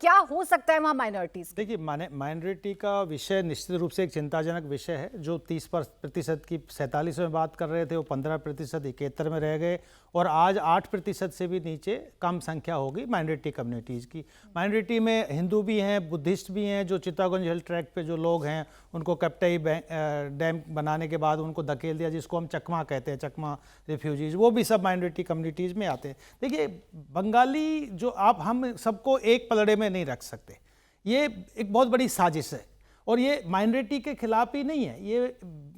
क्या हो सकता है वहाँ माइनॉरिटीज? देखिए, माइनॉरिटी का विषय निश्चित रूप से एक चिंताजनक विषय है। जो 30% की 47 में बात कर रहे थे, वो 15% 71 में रह गए, और आज 8% से भी नीचे कम संख्या होगी माइनॉरिटी कम्युनिटीज़ की। माइनॉरिटी में हिंदू भी हैं, बुद्धिस्ट भी हैं। जो चित्तागोंज हिल ट्रैक पे जो लोग हैं, उनको कैप्टाई डैम बनाने के बाद उनको धकेल दिया, जिसको हम चकमा कहते हैं, चकमा रिफ्यूजीज, वो भी सब माइनॉरिटी कम्युनिटीज़ में आते हैं। देखिए, बंगाली जो हम सबको एक पलड़े में नहीं रख सकते। ये एक बहुत बड़ी साजिश है, और ये माइनॉरिटी के खिलाफ ही नहीं है। ये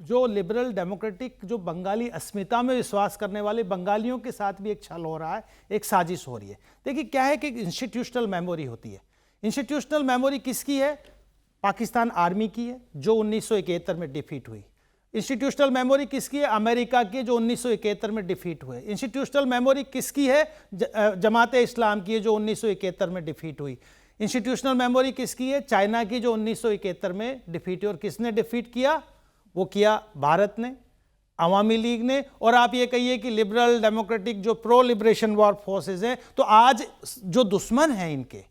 जो लिबरल डेमोक्रेटिक, जो बंगाली अस्मिता में विश्वास करने वाले बंगालियों के साथ भी एक छल हो रहा है, एक साजिश हो रही है। देखिए, क्या है कि इंस्टीट्यूशनल मेमोरी होती है। इंस्टीट्यूशनल मेमोरी किसकी है? पाकिस्तान आर्मी की है, जो 1971 में डिफीट हुई। इंस्टीट्यूशनल मेमोरी किसकी है? अमेरिका की, जो 1971 में डिफीट हुए। इंस्टीट्यूशनल मेमोरी किसकी है? जमाते इस्लाम की है, जो 1971 में डिफीट हुई। इंस्टीट्यूशनल मेमोरी किसकी है? चाइना की, जो 1971 में डिफीट हुई। और किसने डिफीट किया? वो किया भारत ने, अवामी लीग ने। और आप ये कहिए कि लिबरल डेमोक्रेटिक जो प्रो लिबरेशन वॉर फोर्सेस हैं, तो आज जो दुश्मन हैं इनके,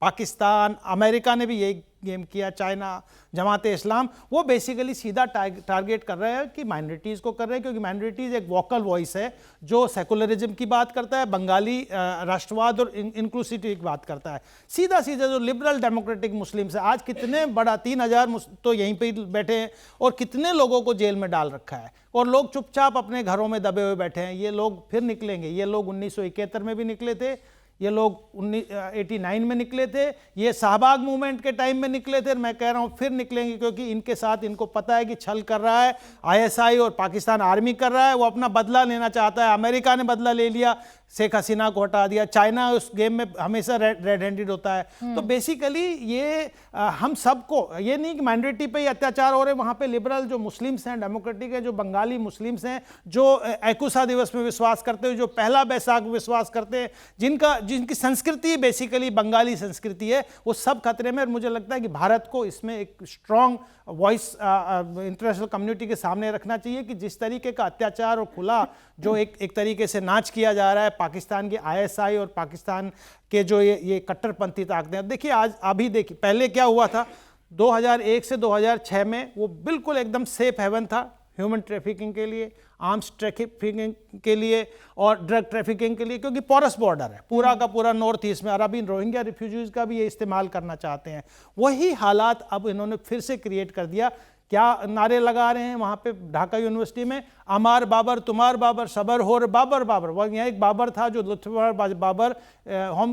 पाकिस्तान, अमेरिका ने भी यही गेम किया, चाइना, जमाते इस्लाम, वो बेसिकली सीधा टारगेट कर रहे हैं कि माइनॉरिटीज़ को कर रहे हैं, क्योंकि माइनॉरिटीज़ एक वोकल वॉइस है जो सेकुलरिज्म की बात करता है, बंगाली राष्ट्रवाद और इंक्लूसिविटी की बात करता है। सीधा सीधा जो लिबरल डेमोक्रेटिक मुस्लिम्स है, आज कितने बड़ा 3000 तो यहीं पे बैठे हैं, और कितने लोगों को जेल में डाल रखा है, और लोग चुपचाप अपने घरों में दबे हुए बैठे हैं। ये लोग फिर निकलेंगे। ये लोग 1971 में भी निकले थे, ये लोग 1989 में निकले थे, ये शाहबाग मूवमेंट के टाइम में निकले थे। मैं कह रहा हूँ फिर निकलेंगे, क्योंकि इनके साथ इनको पता है कि छल कर रहा है आईएसआई और पाकिस्तान आर्मी कर रहा है। वो अपना बदला लेना चाहता है। अमेरिका ने बदला ले लिया, शेख हसीना को हटा दिया। चाइना उस गेम में हमेशा रेड हैंडेड होता है। तो बेसिकली ये हम सबको, ये नहीं कि माइनॉरिटी पे ही अत्याचार हो रहे, वहाँ पे लिबरल जो मुस्लिम्स हैं, डेमोक्रेटिक हैं, जो बंगाली मुस्लिम्स हैं, जो एकुशा दिवस में विश्वास करते हैं, जो पहला बैसाख में विश्वास करते हैं, जिनकी संस्कृति बेसिकली बंगाली संस्कृति है, वो सब खतरे में। और मुझे लगता है कि भारत को इसमें एक स्ट्रॉन्ग वॉइस इंटरनेशनल कम्युनिटी के सामने रखना चाहिए कि जिस तरीके का अत्याचार और खुला जो एक तरीके से नाच किया जा रहा है पाकिस्तान के आईएसआई और पाकिस्तान के जो ये कट्टरपंथी ताकतें। देखिए, आज अभी देखिए, पहले क्या हुआ था, 2001 से 2006 में वो बिल्कुल एकदम सेफ हेवन था ह्यूमन ट्रैफिकिंग के लिए, आर्म्स ट्रैफिकिंग के लिए और ड्रग ट्रैफिकिंग के लिए, क्योंकि पोरस बॉर्डर है पूरा का पूरा नॉर्थ ईस्ट में, और अभी रोहिंग्या रिफ्यूजीज का भी ये इस्तेमाल करना चाहते हैं। वही हालात अब इन्होंने फिर से क्रिएट कर दिया। क्या नारे लगा रहे हैं वहाँ पे ढाका यूनिवर्सिटी में? अमार बाबर, तुमार बाबर, सबर होर बाबर बाबर। वह यहाँ एक बाबर था जो लुत्फुल्लाह बाबर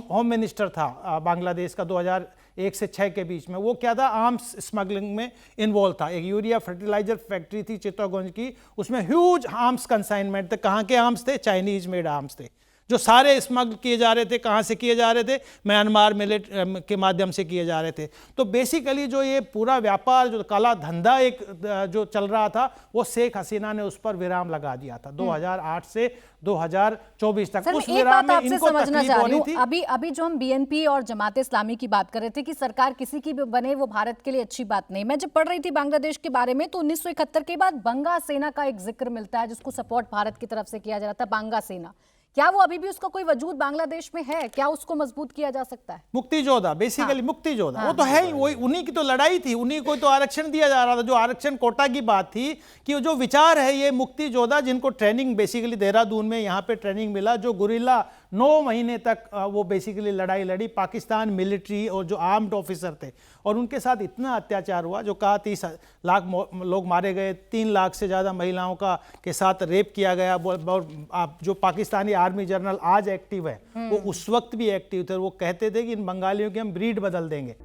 होम मिनिस्टर था बांग्लादेश का 2001 से 6 के बीच में। वो क्या था? आर्म्स स्मगलिंग में इन्वॉल्व था। एक यूरिया फर्टिलाइजर फैक्ट्री थी चित्तौड़गंज की, उसमें ह्यूज आर्म्स कंसाइनमेंट थे। कहाँ के आर्म्स थे? चाइनीज मेड आर्म्स थे, जो सारे स्मगल किए जा रहे थे। कहाँ से किए जा रहे थे? म्यांमार मिलिट के माध्यम से किए जा रहे थे। तो बेसिकली जो ये पूरा व्यापार, जो काला धंधा एक जो चल रहा था, वो शेख हसीना ने उस पर विराम लगा दिया था 2008 से 2024 तक। उस विराम में इनको तकलीफ हो रही थी। अभी जो हम बीएनपी और जमाते इस्लामी की बात कर रहे थे कि सरकार किसी की भी बने वो भारत के लिए अच्छी बात नहीं। मैं जब पढ़ रही थी बांग्लादेश के बारे में, तो 1971 के बाद बंगा सेना का एक जिक्र मिलता है, जिसको सपोर्ट भारत की तरफ से किया जा रहा था, बांगा सेना। क्या वो अभी भी उसका कोई वजूद बांग्लादेश में है? क्या उसको मजबूत किया जा सकता है? मुक्ति योद्धा, बेसिकली मुक्ति योद्धा, वो तो है ही, वही उन्हीं की तो लड़ाई थी, उन्हीं को तो आरक्षण दिया जा रहा था। जो आरक्षण कोटा की बात थी कि जो विचार है, ये मुक्ति योद्धा जिनको ट्रेनिंग बेसिकली देहरादून में यहाँ पे ट्रेनिंग मिला, जो गुरिल्ला 9 महीने तक वो बेसिकली लड़ाई लड़ी, पाकिस्तान मिलिट्री और जो आर्म्ड ऑफिसर थे, और उनके साथ इतना अत्याचार हुआ, जो कहा 30 लाख लोग मारे गए, 3 लाख से ज़्यादा महिलाओं के साथ रेप किया गया। जो पाकिस्तानी आर्मी जनरल आज एक्टिव है, वो उस वक्त भी एक्टिव थे। वो कहते थे कि इन बंगालियों की हम ब्रीड बदल देंगे।